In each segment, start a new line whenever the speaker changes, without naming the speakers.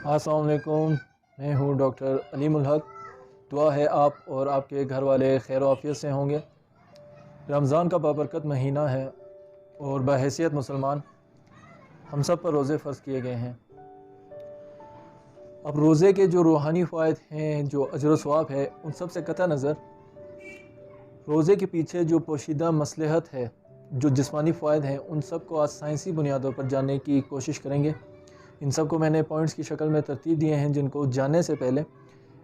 अस्सलाम वालेकुम। मैं हूँ डॉक्टर अलीम उल हक। दुआ है आप और आपके घर वाले खैर आफियत से होंगे। रमज़ान का बाबरकत महीना है और बहैसियत मुसलमान हम सब पर रोज़े फ़र्ज़ किए गए हैं। अब रोज़े के जो रूहानी फ़वाइद हैं, जो अजर व सवाब है, उन सब से कतई नज़र रोज़े के पीछे जो पोशीदा मसलहत है, जो जिस्मानी फ़वाइद हैं, उन सब को आज साइंसी बुनियादों पर जानने की कोशिश करेंगे। इन सब को मैंने पॉइंट्स की शक्ल में तरतीब दिए हैं, जिनको जानने से पहले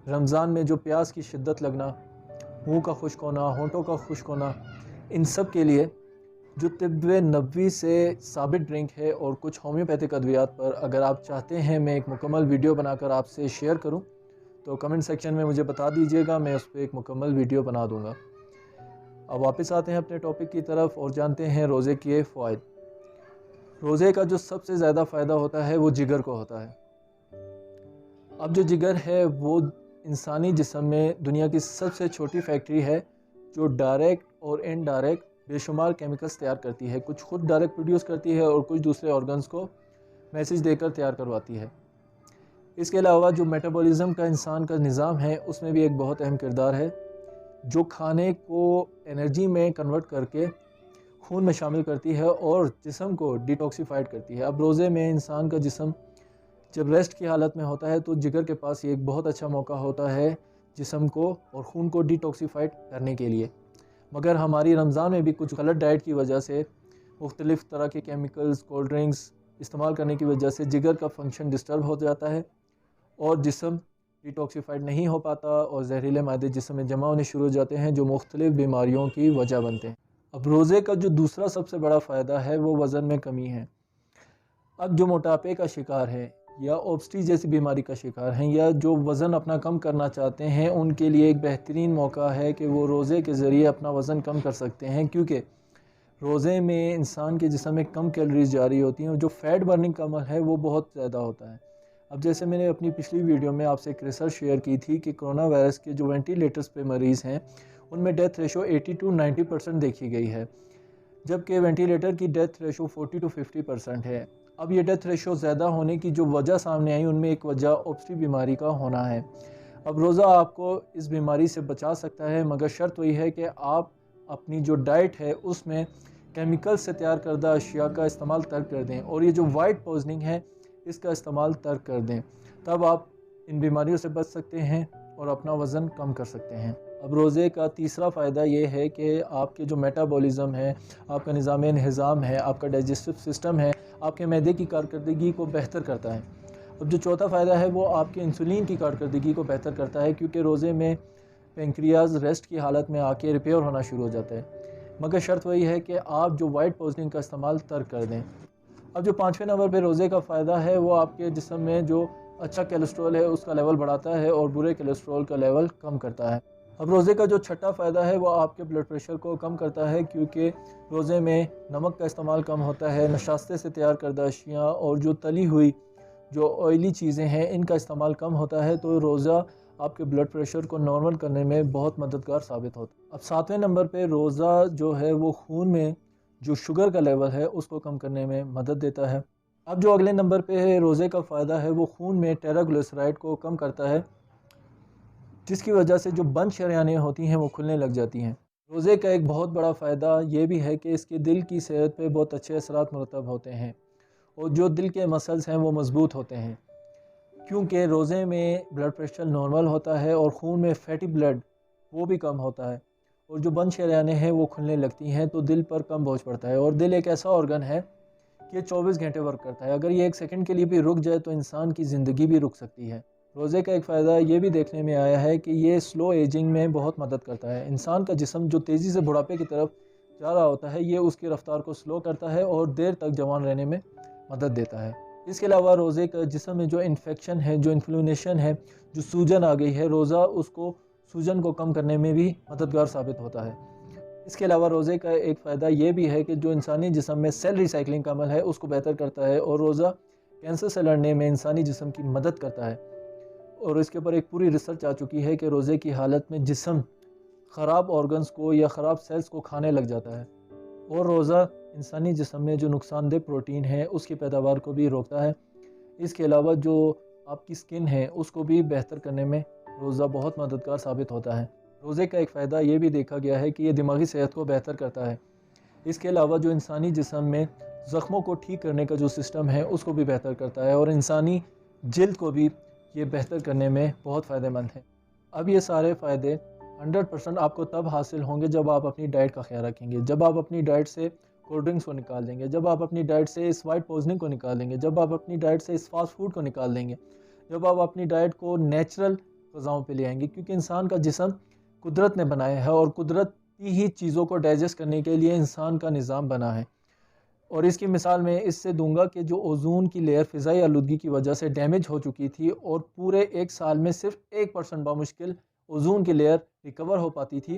रमज़ान में जो प्यास की शिद्दत लगना, मुंह का खुश्क होना, होंठों का खुश्क होना, इन सब के लिए जो तिब्ब नबवी से साबित ड्रिंक है और कुछ होम्योपैथिक अद्वियात पर अगर आप चाहते हैं मैं एक मुकम्मल वीडियो बनाकर आपसे शेयर करूं, तो कमेंट सेक्शन में मुझे बता दीजिएगा, मैं उस पर एक मुकम्मल वीडियो बना दूंगा। अब वापस आते हैं अपने टॉपिक की तरफ और जानते हैं रोज़े के फ़वाइद। रोज़े का जो सबसे ज़्यादा फ़ायदा होता है वो जिगर को होता है। अब जो जिगर है वो इंसानी जिस्म में दुनिया की सबसे छोटी फैक्ट्री है, जो डायरेक्ट और इनडायरेक्ट बेशुमार केमिकल्स तैयार करती है। कुछ खुद डायरेक्ट प्रोड्यूस करती है और कुछ दूसरे ऑर्गन्स को मैसेज देकर तैयार करवाती है। इसके अलावा जो मेटाबॉलिज्म का इंसान का निज़ाम है, उसमें भी एक बहुत अहम किरदार है, जो खाने को एनर्जी में कन्वर्ट करके खून में शामिल करती है और जिस्म को डिटॉक्सीफाइड करती है। अब रोज़े में इंसान का जिस्म जब रेस्ट की हालत में होता है तो जिगर के पास ये एक बहुत अच्छा मौका होता है जिस्म को और खून को डिटॉक्सीफाइड करने के लिए। मगर हमारी रमज़ान में भी कुछ गलत डाइट की वजह से, मुख्तलिफ़ तरह के केमिकल्स, कोल्ड ड्रिंक्स इस्तेमाल करने की वजह से जिगर का फंक्शन डिस्टर्ब हो जाता है और जिस्म डिटॉक्सीफाइड नहीं हो पाता और जहरीले मादे जिस्म में जमा होने शुरू हो जाते हैं, जो मुख्तलिफ़ बीमारियों की वजह बनते हैं। अब रोज़े का जो दूसरा सबसे बड़ा फ़ायदा है वो वज़न में कमी है। अब जो मोटापे का शिकार है या ओबेसिटी जैसी बीमारी का शिकार हैं या जो वज़न अपना कम करना चाहते हैं, उनके लिए एक बेहतरीन मौका है कि वो रोज़े के ज़रिए अपना वज़न कम कर सकते हैं, क्योंकि रोज़े में इंसान के जिस्म में कम कैलोरीज जारी होती हैं और जो फ़ैट बर्निंग का अमल है वो बहुत ज़्यादा होता है। अब जैसे मैंने अपनी पिछली वीडियो में आपसे एक रिसर्च शेयर की थी कि कोरोना वायरस के जो वेंटिलेटर्स पे मरीज़ हैं, उनमें डेथ रेशो 80 to 90% देखी गई है, जबकि वेंटिलेटर की डेथ रेशो 40 to 50% है। अब ये डेथ रेशो ज़्यादा होने की जो वजह सामने आई, उनमें एक वजह ओबेसिटी बीमारी का होना है। अब रोज़ा आपको इस बीमारी से बचा सकता है, मगर शर्त वही है कि आप अपनी जो डाइट है उसमें केमिकल से तैयार करदा अशिया का इस्तेमाल तर्क कर दें और ये जो वाइट पॉइजनिंग है इसका इस्तेमाल तर्क कर दें, तब आप इन बीमारियों से बच सकते हैं और अपना वज़न कम कर सकते हैं। अब रोज़े का तीसरा फ़ायदा ये है कि आपके जो मेटाबॉलिज़्म है, आपका निज़ाम इंहिज़ाम है, आपका डाइजेस्टिव सिस्टम है, आपके मैदे की कारकर्दगी को बेहतर करता है। अब जो चौथा फ़ायदा है वो आपके इंसुलिन की कारकर्दगी को बेहतर करता है, क्योंकि रोज़े में पेंक्रियाज रेस्ट की हालत में आके रिपेयर होना शुरू हो जाता है, मगर शर्त वही है कि आप जो वाइट पॉइजनिंग का इस्तेमाल तर्क कर दें। अब जो पाँचवें नंबर पे रोज़े का फ़ायदा है वो आपके जिस्म में जो अच्छा कोलेस्ट्रॉल है उसका लेवल बढ़ाता है और बुरे कोलेस्ट्रॉल का लेवल कम करता है। अब रोज़े का जो छठा फ़ायदा है वो आपके ब्लड प्रेशर को कम करता है, क्योंकि रोज़े में नमक का इस्तेमाल कम होता है, नशास्ते से तैयार करदा अशियाँ और जो तली हुई जो ऑयली चीज़ें हैं इनका इस्तेमाल कम होता है, तो रोज़ा आपके ब्लड प्रेशर को नॉर्मल करने में बहुत मददगार साबित होता है। अब सातवें नंबर पे रोज़ा जो है वो खून में जो शुगर का लेवल है उसको कम करने में मदद देता है। अब जो अगले नंबर पे है रोज़े का फ़ायदा है वो खून में ट्राइग्लिसराइड को कम करता है, जिसकी वजह से जो बंद शरेयानें होती हैं वो खुलने लग जाती हैं। रोज़े का एक बहुत बड़ा फ़ायदा ये भी है कि इसके दिल की सेहत पे बहुत अच्छे असरात मुरतब होते हैं और जो दिल के मसल्स हैं वो मज़बूत होते हैं, क्योंकि रोज़े में ब्लड प्रेशर नॉर्मल होता है और खून में फैटी ब्लड वो भी कम होता है और जो बंद शरेयानें हैं वो खुलने लगती हैं, तो दिल पर कम बोझ पड़ता है। और दिल एक ऐसा ऑर्गन है कि ये 24 घंटे वर्क करता है, अगर ये एक सेकंड के लिए भी रुक जाए तो इंसान की ज़िंदगी भी रुक सकती है। रोज़े का एक फ़ायदा ये भी देखने में आया है कि ये स्लो एजिंग में बहुत मदद करता है। इंसान का जिस्म जो तेज़ी से बुढ़ापे की तरफ जा रहा होता है, ये उसकी रफ्तार को स्लो करता है और देर तक जवान रहने में मदद देता है। इसके अलावा रोज़े का जिस्म में जो इन्फेक्शन है, जो इन्फ्लेमेशन है, जो सूजन आ गई है, रोज़ा उसको सूजन को कम करने में भी मददगार साबित होता है। इसके अलावा रोज़े का एक फ़ायदा ये भी है कि जो इंसानी जिस्म में सेल रिसाइकलिंग का अमल है उसको बेहतर करता है और रोज़ा कैंसर से लड़ने में इंसानी जिस्म की मदद करता है। और इसके ऊपर एक पूरी रिसर्च आ चुकी है कि रोज़े की हालत में जिस्म ख़राब ऑर्गन्स को या ख़राब सेल्स को खाने लग जाता है और रोज़ा इंसानी जिस्म में जो नुकसानदेह प्रोटीन है उसकी पैदावार को भी रोकता है। इसके अलावा जो آپ کی سکن ہے اس کو بھی بہتر کرنے میں روزہ بہت مددگار ثابت ہوتا ہے۔ روزے کا ایک فائدہ یہ بھی دیکھا گیا ہے کہ یہ دماغی صحت کو بہتر کرتا ہے۔ اس کے علاوہ جو انسانی جسم میں زخموں کو ٹھیک کرنے کا جو سسٹم ہے اس کو بھی بہتر کرتا ہے، اور انسانی جلد کو بھی یہ بہتر کرنے میں بہت فائدہ مند ہے۔ اب یہ سارے فائدے 100% آپ کو تب حاصل ہوں گے جب آپ اپنی ڈائٹ کا خیال رکھیں گے، جب آپ اپنی ڈائٹ سے کولڈ ڈرنکس کو نکال دیں گے، جب آپ اپنی ڈائٹ سے اس وائٹ پوائزننگ کو نکال دیں گے، جب آپ اپنی ڈائٹ سے اس فاسٹ فوڈ کو نکال دیں گے، جب آپ اپنی ڈائٹ کو نیچرل غذاؤں پہ لے آئیں گے، کیونکہ انسان کا جسم قدرت نے بنایا ہے اور قدرتی ہی چیزوں کو ڈائجسٹ کرنے کے لیے انسان کا نظام بنا ہے۔ اور اس کی مثال میں اس سے دوں گا کہ جو اوزون کی لیئر فضائی آلودگی کی وجہ سے ڈیمیج ہو چکی تھی اور پورے ایک سال میں صرف 1% بمشکل اوزون کی لیئر ریکور ہو پاتی تھی،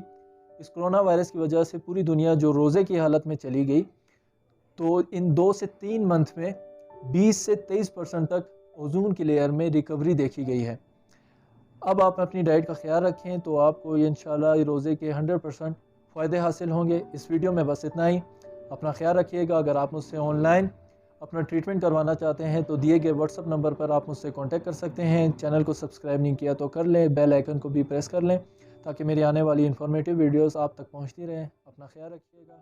اس کرونا وائرس کی وجہ سے پوری دنیا جو روزے کی حالت میں چلی گئی، تو ان 2 سے 3 منتھ میں 20 سے 23% تک اوزون کی لیئر میں ریکوری دیکھی گئی ہے۔ اب آپ اپنی ڈائٹ کا خیال رکھیں تو آپ کو انشاءاللہ روزے کے 100% فائدے حاصل ہوں گے۔ اس ویڈیو میں بس اتنا ہی۔ اپنا خیال رکھیے گا۔ اگر آپ مجھ سے آن لائن اپنا ٹریٹمنٹ کروانا چاہتے ہیں تو دیے گئے واٹس ایپ نمبر پر آپ مجھ سے کانٹیکٹ کر سکتے ہیں۔ چینل کو سبسکرائب نہیں کیا تو کر لیں، بیل آئیکن کو بھی پریس کر لیں تاکہ میری آنے والی انفارمیٹیو ویڈیوز آپ تک پہنچتی رہیں۔ اپنا خیال رکھیے گا۔